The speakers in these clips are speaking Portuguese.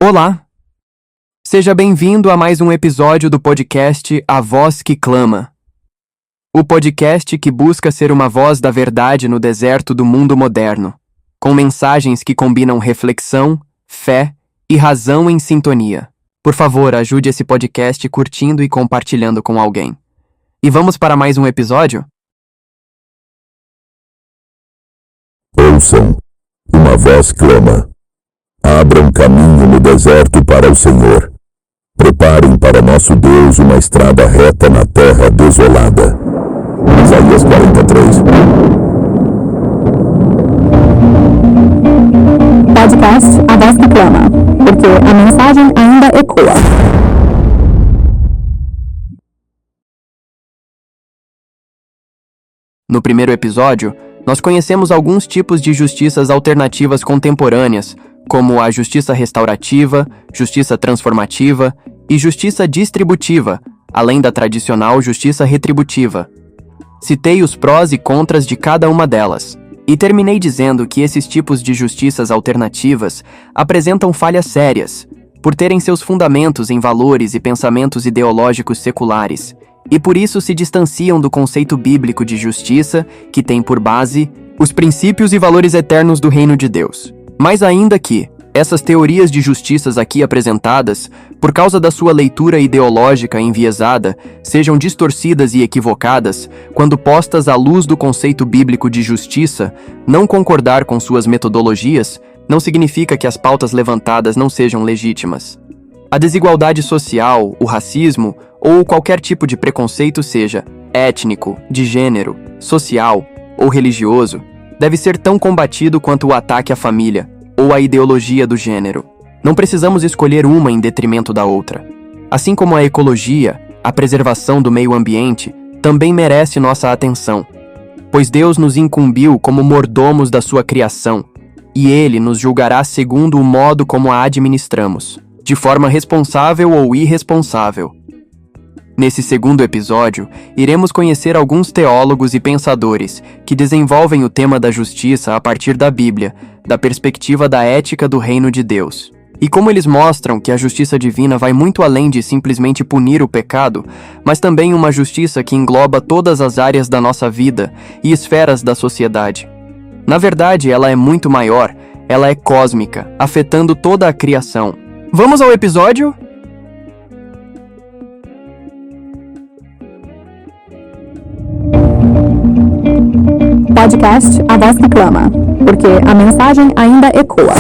Olá! Seja bem-vindo a mais um episódio do podcast A Voz que Clama. O podcast que busca ser uma voz da verdade no deserto do mundo moderno, com mensagens que combinam reflexão, fé e razão em sintonia. Por favor, ajude esse podcast curtindo e compartilhando com alguém. E vamos para mais um episódio? Ouçam, uma voz clama. Abram caminho no deserto para o Senhor. Preparem para nosso Deus uma estrada reta na terra desolada. Isaías 43. Podcast A Voz que Clama, porque a mensagem ainda ecoa. No primeiro episódio, nós conhecemos alguns tipos de justiças alternativas contemporâneas, como a justiça restaurativa, justiça transformativa e justiça distributiva, além da tradicional justiça retributiva. Citei os prós e contras de cada uma delas, e terminei dizendo que esses tipos de justiças alternativas apresentam falhas sérias, por terem seus fundamentos em valores e pensamentos ideológicos seculares, e por isso se distanciam do conceito bíblico de justiça, que tem por base os princípios e valores eternos do reino de Deus. Mais ainda que essas teorias de justiças aqui apresentadas, por causa da sua leitura ideológica enviesada, sejam distorcidas e equivocadas, quando postas à luz do conceito bíblico de justiça, não concordar com suas metodologias não significa que as pautas levantadas não sejam legítimas. A desigualdade social, o racismo ou qualquer tipo de preconceito, seja étnico, de gênero, social ou religioso, deve ser tão combatido quanto o ataque à família ou a ideologia do gênero. Não precisamos escolher uma em detrimento da outra. Assim como a ecologia, a preservação do meio ambiente, também merece nossa atenção, pois Deus nos incumbiu como mordomos da sua criação, e Ele nos julgará segundo o modo como a administramos, de forma responsável ou irresponsável. Nesse segundo episódio, iremos conhecer alguns teólogos e pensadores que desenvolvem o tema da justiça a partir da Bíblia, da perspectiva da ética do reino de Deus. E como eles mostram que a justiça divina vai muito além de simplesmente punir o pecado, mas também uma justiça que engloba todas as áreas da nossa vida e esferas da sociedade. Na verdade, ela é muito maior, ela é cósmica, afetando toda a criação. Vamos ao episódio? Podcast A Voz que Clama, porque a mensagem ainda ecoa.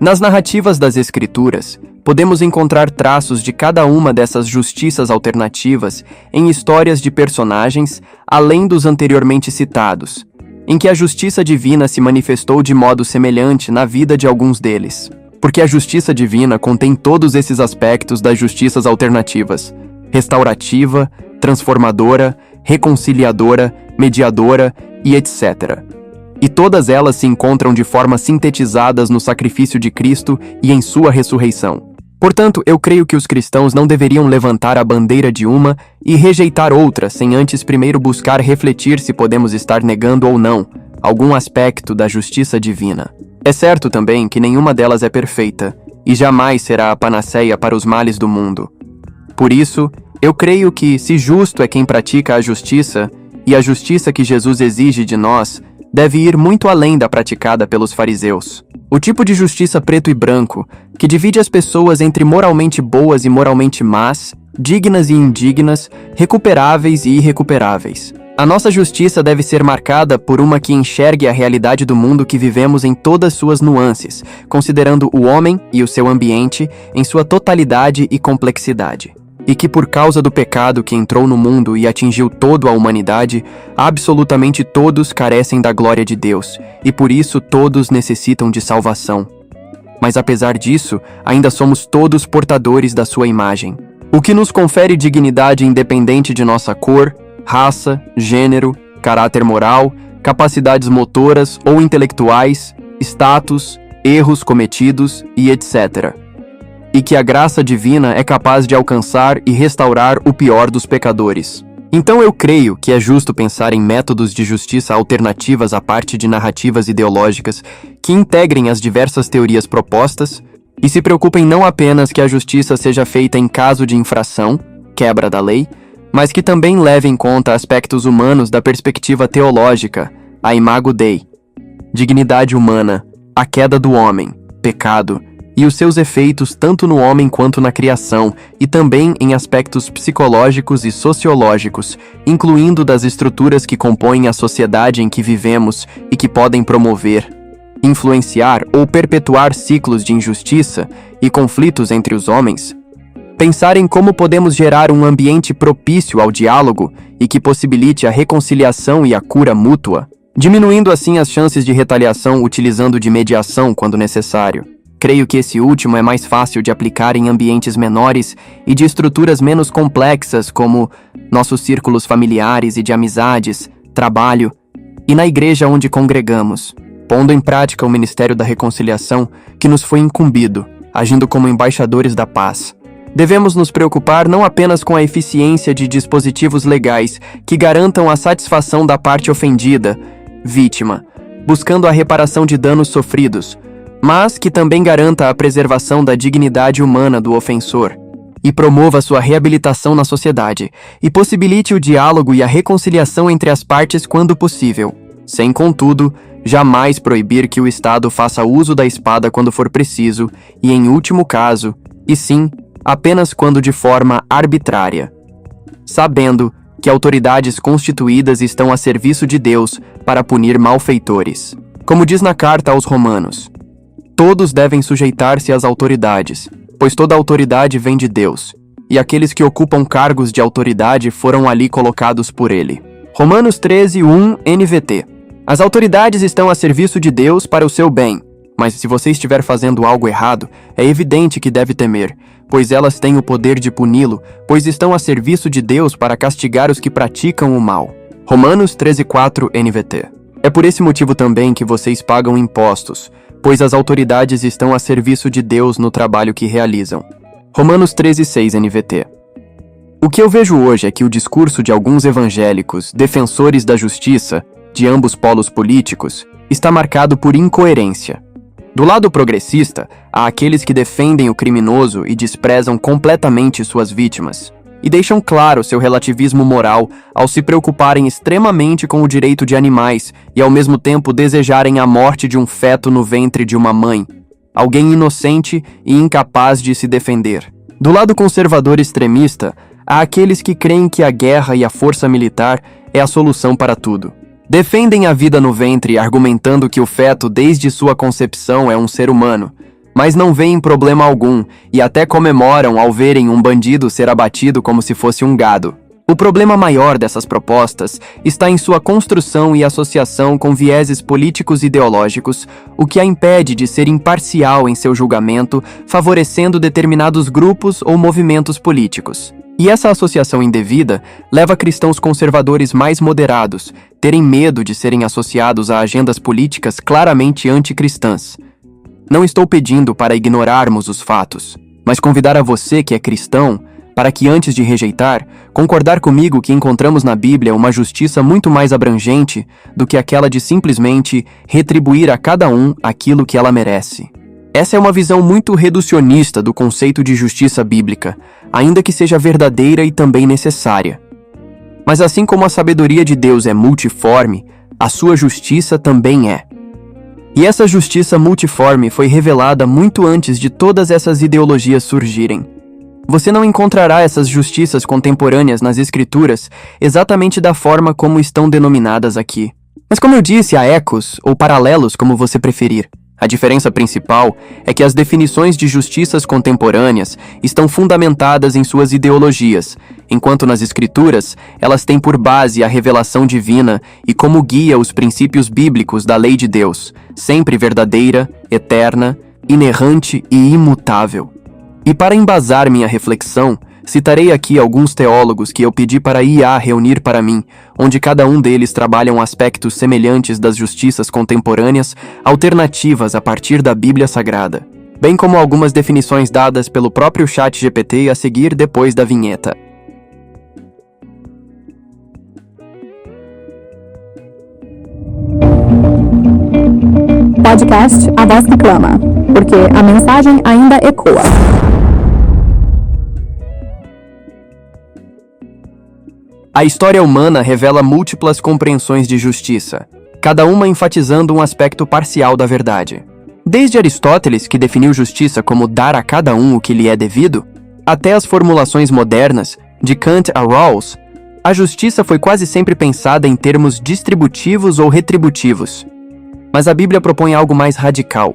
Nas narrativas das Escrituras, podemos encontrar traços de cada uma dessas justiças alternativas em histórias de personagens, além dos anteriormente citados, em que a justiça divina se manifestou de modo semelhante na vida de alguns deles. Porque a justiça divina contém todos esses aspectos das justiças alternativas: restaurativa, transformadora, reconciliadora, mediadora e etc. E todas elas se encontram de forma sintetizadas no sacrifício de Cristo e em sua ressurreição. Portanto, eu creio que os cristãos não deveriam levantar a bandeira de uma e rejeitar outra sem antes primeiro buscar refletir se podemos estar negando ou não algum aspecto da justiça divina. É certo também que nenhuma delas é perfeita e jamais será a panaceia para os males do mundo. Por isso, eu creio que, se justo é quem pratica a justiça, e a justiça que Jesus exige de nós deve ir muito além da praticada pelos fariseus. O tipo de justiça preto e branco, que divide as pessoas entre moralmente boas e moralmente más, dignas e indignas, recuperáveis e irrecuperáveis. A nossa justiça deve ser marcada por uma que enxergue a realidade do mundo que vivemos em todas suas nuances, considerando o homem e o seu ambiente em sua totalidade e complexidade. E que por causa do pecado que entrou no mundo e atingiu toda a humanidade, absolutamente todos carecem da glória de Deus, e por isso todos necessitam de salvação. Mas apesar disso, ainda somos todos portadores da sua imagem, o que nos confere dignidade independente de nossa cor, raça, gênero, caráter moral, capacidades motoras ou intelectuais, status, erros cometidos e etc. E que a graça divina é capaz de alcançar e restaurar o pior dos pecadores. Então eu creio que é justo pensar em métodos de justiça alternativas à parte de narrativas ideológicas que integrem as diversas teorias propostas e se preocupem não apenas que a justiça seja feita em caso de infração, quebra da lei, mas que também leve em conta aspectos humanos da perspectiva teológica, a imago Dei, dignidade humana, a queda do homem, pecado, e os seus efeitos tanto no homem quanto na criação, e também em aspectos psicológicos e sociológicos, incluindo das estruturas que compõem a sociedade em que vivemos e que podem promover, influenciar ou perpetuar ciclos de injustiça e conflitos entre os homens. Pensar em como podemos gerar um ambiente propício ao diálogo e que possibilite a reconciliação e a cura mútua, diminuindo assim as chances de retaliação utilizando de mediação quando necessário. Creio que esse último é mais fácil de aplicar em ambientes menores e de estruturas menos complexas, como nossos círculos familiares e de amizades, trabalho, e na igreja onde congregamos, pondo em prática o ministério da reconciliação que nos foi incumbido, agindo como embaixadores da paz. Devemos nos preocupar não apenas com a eficiência de dispositivos legais que garantam a satisfação da parte ofendida, vítima, buscando a reparação de danos sofridos, mas que também garanta a preservação da dignidade humana do ofensor e promova sua reabilitação na sociedade e possibilite o diálogo e a reconciliação entre as partes quando possível, sem, contudo, jamais proibir que o Estado faça uso da espada quando for preciso e, em último caso, e sim, apenas quando de forma arbitrária, sabendo que autoridades constituídas estão a serviço de Deus para punir malfeitores. Como diz na carta aos Romanos, todos devem sujeitar-se às autoridades, pois toda autoridade vem de Deus, e aqueles que ocupam cargos de autoridade foram ali colocados por ele. Romanos 13:1 NVT. As autoridades estão a serviço de Deus para o seu bem, mas se você estiver fazendo algo errado, é evidente que deve temer, pois elas têm o poder de puni-lo, pois estão a serviço de Deus para castigar os que praticam o mal. Romanos 13:4 NVT. É por esse motivo também que vocês pagam impostos, pois as autoridades estão a serviço de Deus no trabalho que realizam. Romanos 13:6 NVT. O que eu vejo hoje é que o discurso de alguns evangélicos, defensores da justiça, de ambos polos políticos, está marcado por incoerência. Do lado progressista, há aqueles que defendem o criminoso e desprezam completamente suas vítimas, e deixam claro seu relativismo moral ao se preocuparem extremamente com o direito de animais e ao mesmo tempo desejarem a morte de um feto no ventre de uma mãe, alguém inocente e incapaz de se defender. Do lado conservador extremista, há aqueles que creem que a guerra e a força militar é a solução para tudo. Defendem a vida no ventre argumentando que o feto desde sua concepção é um ser humano, mas não veem problema algum e até comemoram ao verem um bandido ser abatido como se fosse um gado. O problema maior dessas propostas está em sua construção e associação com vieses políticos ideológicos, o que a impede de ser imparcial em seu julgamento, favorecendo determinados grupos ou movimentos políticos. E essa associação indevida leva cristãos conservadores mais moderados terem medo de serem associados a agendas políticas claramente anticristãs. Não estou pedindo para ignorarmos os fatos, mas convidar a você que é cristão para que, antes de rejeitar, concordar comigo que encontramos na Bíblia uma justiça muito mais abrangente do que aquela de simplesmente retribuir a cada um aquilo que ela merece. Essa é uma visão muito reducionista do conceito de justiça bíblica, ainda que seja verdadeira e também necessária. Mas assim como a sabedoria de Deus é multiforme, a sua justiça também é. E essa justiça multiforme foi revelada muito antes de todas essas ideologias surgirem. Você não encontrará essas justiças contemporâneas nas Escrituras exatamente da forma como estão denominadas aqui. Mas como eu disse, há ecos, ou paralelos, como você preferir. A diferença principal é que as definições de justiças contemporâneas estão fundamentadas em suas ideologias, enquanto nas Escrituras elas têm por base a revelação divina e como guia os princípios bíblicos da lei de Deus, sempre verdadeira, eterna, inerrante e imutável. E para embasar minha reflexão, citarei aqui alguns teólogos que eu pedi para IA reunir para mim, onde cada um deles trabalham aspectos semelhantes das justiças contemporâneas, alternativas a partir da Bíblia Sagrada, bem como algumas definições dadas pelo próprio ChatGPT a seguir depois da vinheta. Podcast A Voz que Clama, porque a mensagem ainda ecoa. A história humana revela múltiplas compreensões de justiça, cada uma enfatizando um aspecto parcial da verdade. Desde Aristóteles, que definiu justiça como dar a cada um o que lhe é devido, até as formulações modernas, de Kant a Rawls, a justiça foi quase sempre pensada em termos distributivos ou retributivos. Mas a Bíblia propõe algo mais radical.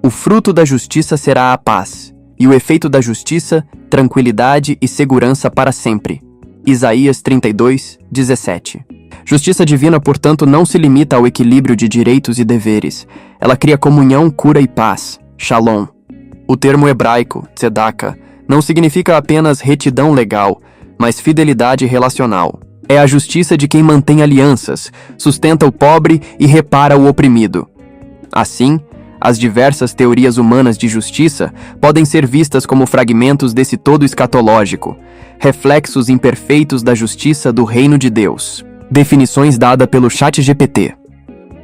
O fruto da justiça será a paz, e o efeito da justiça, tranquilidade e segurança para sempre. Isaías 32, 17. Justiça divina, portanto, não se limita ao equilíbrio de direitos e deveres. Ela cria comunhão, cura e paz. Shalom. O termo hebraico, tzedakah, não significa apenas retidão legal, mas fidelidade relacional. É a justiça de quem mantém alianças, sustenta o pobre e repara o oprimido. Assim, as diversas teorias humanas de justiça podem ser vistas como fragmentos desse todo escatológico, reflexos imperfeitos da justiça do reino de Deus. Definições dadas pelo ChatGPT.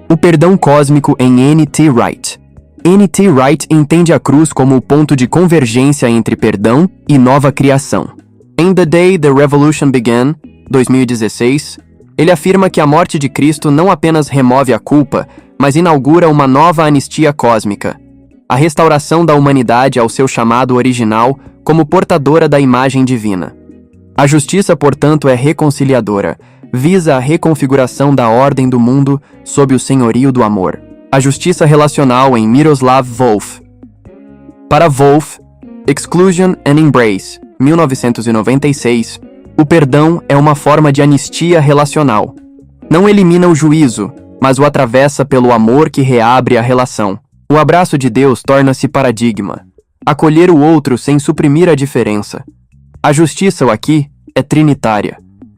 O perdão cósmico em N.T. Wright. N.T. Wright entende a cruz como o ponto de convergência entre perdão e nova criação. In The Day the Revolution Began, 2016, ele afirma que a morte de Cristo não apenas remove a culpa, mas inaugura uma nova anistia cósmica, a restauração da humanidade ao seu chamado original como portadora da imagem divina. A justiça, portanto, é reconciliadora, visa a reconfiguração da ordem do mundo sob o senhorio do amor. A justiça relacional em Miroslav Volf. Para Volf, Exclusion and Embrace, 1996, o perdão é uma forma de anistia relacional. Não elimina o juízo, mas o atravessa pelo amor que reabre a relação. O abraço de Deus torna-se paradigma. Acolher o outro sem suprimir a diferença. A justiça aqui é trinitária.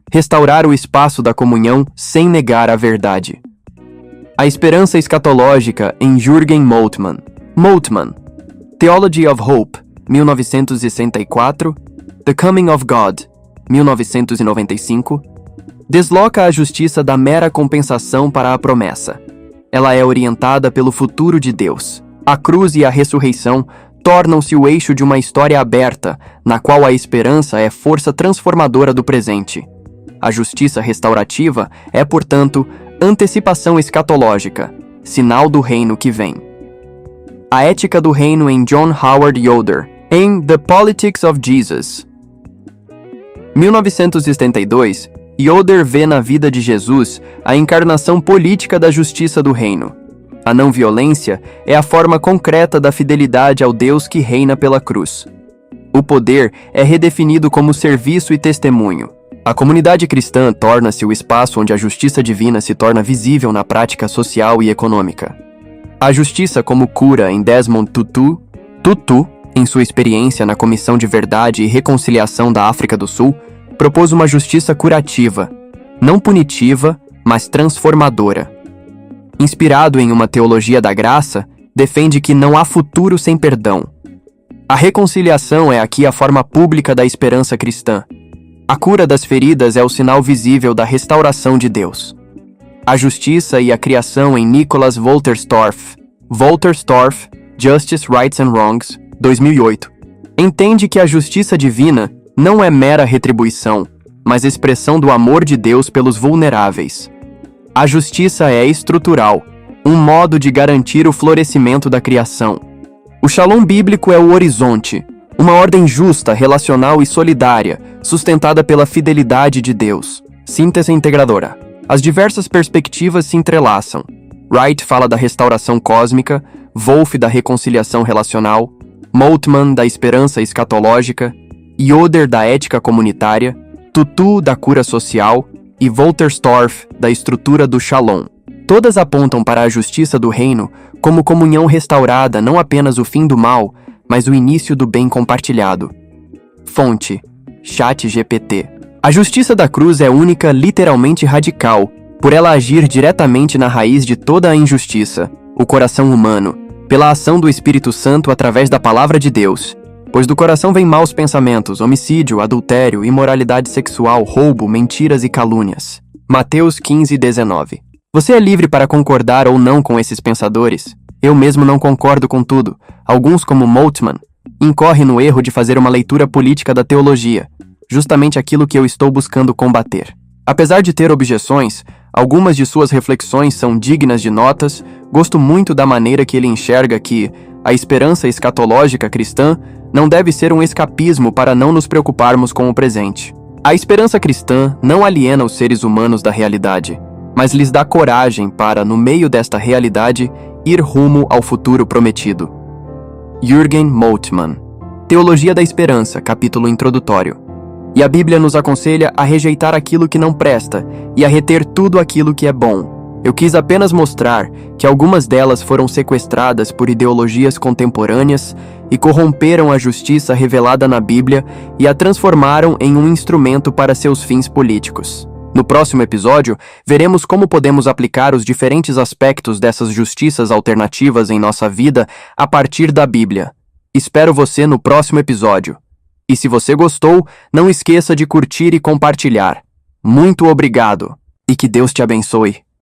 Restaurar o espaço da comunhão sem negar a verdade. A esperança escatológica em Jürgen Moltmann. Moltmann, Theology of Hope, 1964, The Coming of God, 1995, desloca a justiça da mera compensação para a promessa. Ela é orientada pelo futuro de Deus. A cruz e a ressurreição tornam-se o eixo de uma história aberta, na qual a esperança é força transformadora do presente. A justiça restaurativa é, portanto, antecipação escatológica, sinal do reino que vem. A ética do reino em John Howard Yoder, em The Politics of Jesus. 1972, Yoder vê na vida de Jesus a encarnação política da justiça do reino. A não-violência é a forma concreta da fidelidade ao Deus que reina pela cruz. O poder é redefinido como serviço e testemunho. A comunidade cristã torna-se o espaço onde a justiça divina se torna visível na prática social e econômica. A justiça como cura em Desmond Tutu, em sua experiência na Comissão de Verdade e Reconciliação da África do Sul, propôs uma justiça curativa, não punitiva, mas transformadora. Inspirado em uma teologia da graça, defende que não há futuro sem perdão. A reconciliação é aqui a forma pública da esperança cristã. A cura das feridas é o sinal visível da restauração de Deus. A justiça e a criação em Nicholas Wolterstorff, Justice, Rights and Wrongs, 2008, entende que a justiça divina não é mera retribuição, mas expressão do amor de Deus pelos vulneráveis. A justiça é estrutural, um modo de garantir o florescimento da criação. O Shalom bíblico é o horizonte, uma ordem justa, relacional e solidária, sustentada pela fidelidade de Deus. Síntese integradora. As diversas perspectivas se entrelaçam. Wright fala da restauração cósmica, Wolf da reconciliação relacional, Moltmann da esperança escatológica, Yoder da ética comunitária, Tutu da cura social e Wolterstorff da estrutura do Shalom. Todas apontam para a justiça do reino como comunhão restaurada, não apenas o fim do mal, mas o início do bem compartilhado. Fonte: ChatGPT. A justiça da cruz é única, literalmente radical, por ela agir diretamente na raiz de toda a injustiça, o coração humano, pela ação do Espírito Santo através da palavra de Deus. Pois do coração vêm maus pensamentos, homicídio, adultério, imoralidade sexual, roubo, mentiras e calúnias. Mateus 15:19. Você é livre para concordar ou não com esses pensadores. Eu mesmo não concordo com tudo. Alguns, como Moltmann, incorrem no erro de fazer uma leitura política da teologia, justamente aquilo que eu estou buscando combater. Apesar de ter objeções, algumas de suas reflexões são dignas de notas. Gosto muito da maneira que ele enxerga que a esperança escatológica cristã não deve ser um escapismo para não nos preocuparmos com o presente. A esperança cristã não aliena os seres humanos da realidade, mas lhes dá coragem para, no meio desta realidade, ir rumo ao futuro prometido. Jürgen Moltmann, Teologia da Esperança, capítulo introdutório. E a Bíblia nos aconselha a rejeitar aquilo que não presta e a reter tudo aquilo que é bom. Eu quis apenas mostrar que algumas delas foram sequestradas por ideologias contemporâneas e corromperam a justiça revelada na Bíblia e a transformaram em um instrumento para seus fins políticos. No próximo episódio, veremos como podemos aplicar os diferentes aspectos dessas justiças alternativas em nossa vida a partir da Bíblia. Espero você no próximo episódio. E se você gostou, não esqueça de curtir e compartilhar. Muito obrigado e que Deus te abençoe.